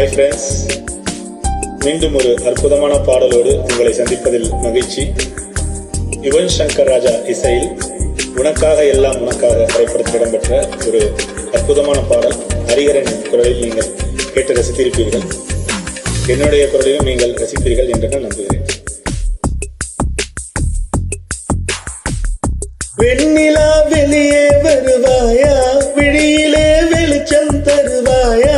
Hi friends, மீண்டும் ஒரு அற்புதமான பாடலோடு உங்களை சந்திப்பதில் மகிழ்ச்சி. யுவன் சங்கர் ராஜா இசையில் உனக்காக எல்லாம் உனக்காக திரைப்படத்தில் இடம்பெற்ற ஒரு அற்புதமான பாடல். ஹரிஹரன் குரலில் நீங்கள் கேட்டு ரசித்திருப்பீர்கள். என்னுடைய குரலிலும் நீங்கள் ரசிப்பீர்கள் என்று நான் நம்புகிறேன். வெண்ணிலா வெளியே வருவாயா, விழியிலே வெளிச்சம் தருவாயா,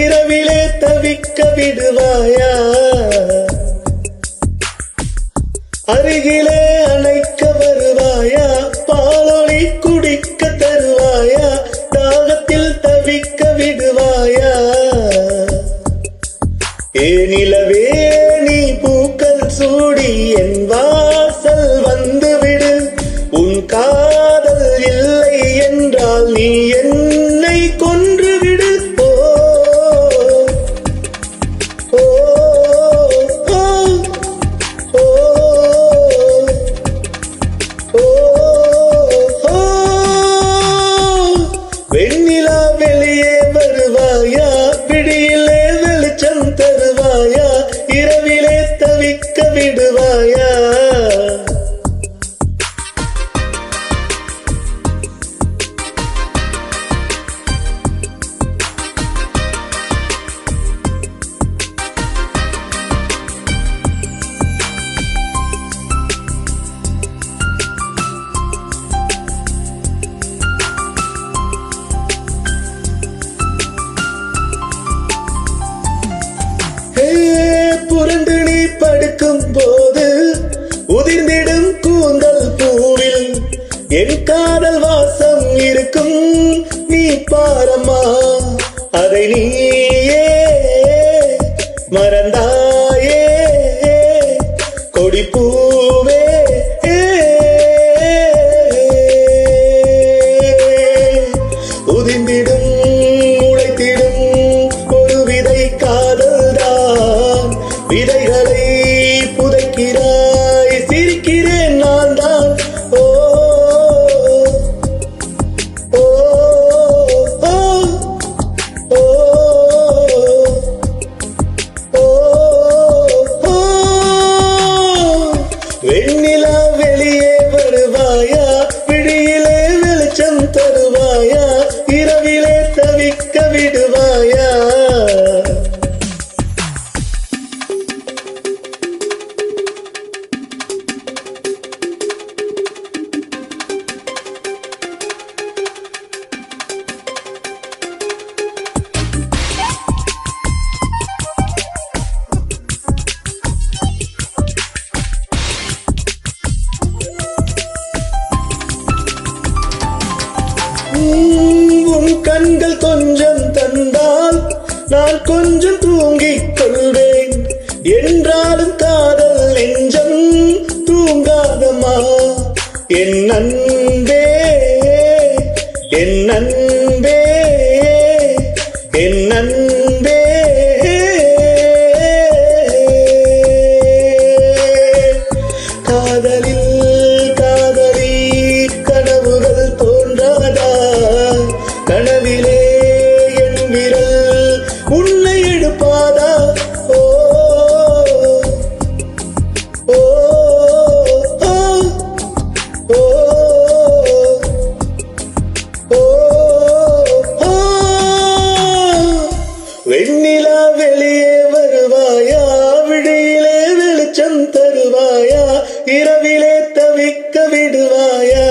இரவிலே தவிக்க விடுவாயா, அருகிலே அணைக்க வருவாயா, பாலொளி குடிக்க தருவாயா, தாகத்தில் தவிக்க விடுவாயா. ஏனிலவே நீ பூக்கள் சூடி என் வாசல் வந்துவிடு. உன் காதல் இல்லை என்றால் நீ என்னை கொன்றுவிடு. ஓ ஓ ஓ ஓ வெண்ணிலா வெளியே வருவாயா, விடியிலே வெளிச்சம் தருவாயா, இரவிலே தவிக்க விடுவாயா. புரண்டு நீ படுக்கும் போது உதிர்ந்திடும் கூந்தல் பூவில் என் காதல் வாசம் இருக்கும். நீ பாரம்மா, அதை நீயே மறந்தாயே கொடிப்பூவே. உதிர்ந்திடும் முளைத்திடும் ஒரு விதை காதல்தான், விதைகளை புதைக்கிறாய், சிரிக்கிறேன் நான் தான். ஓ ஓ ஓ ஓ வெண்ணிலா வெளியே வருவாயா, விழியிலே வெளிச்சம் தருவாயா, இரவிலே தவிக்க விடுவாயா. உன் கண்கள் கொஞ்சம் தந்தால் நான் கொஞ்சம் தூங்கிக் கொள்வேன். என்றாலும் காதல் நெஞ்சம் தூங்காதமா. என் அன்பே என் அன்பே என் அன்பே. காதலில் காதலி கனவுகள் தோன்றாதா, கனவிலே என் விரல் உன்னை எடுப்பாதா. ஓ ஓ ஓ ஓ வெண்ணிலா வெளியே வருவாயா, விடியிலே வெளிச்சம் தருவாயா, இரவிலே தவிக்க விடுவாயா.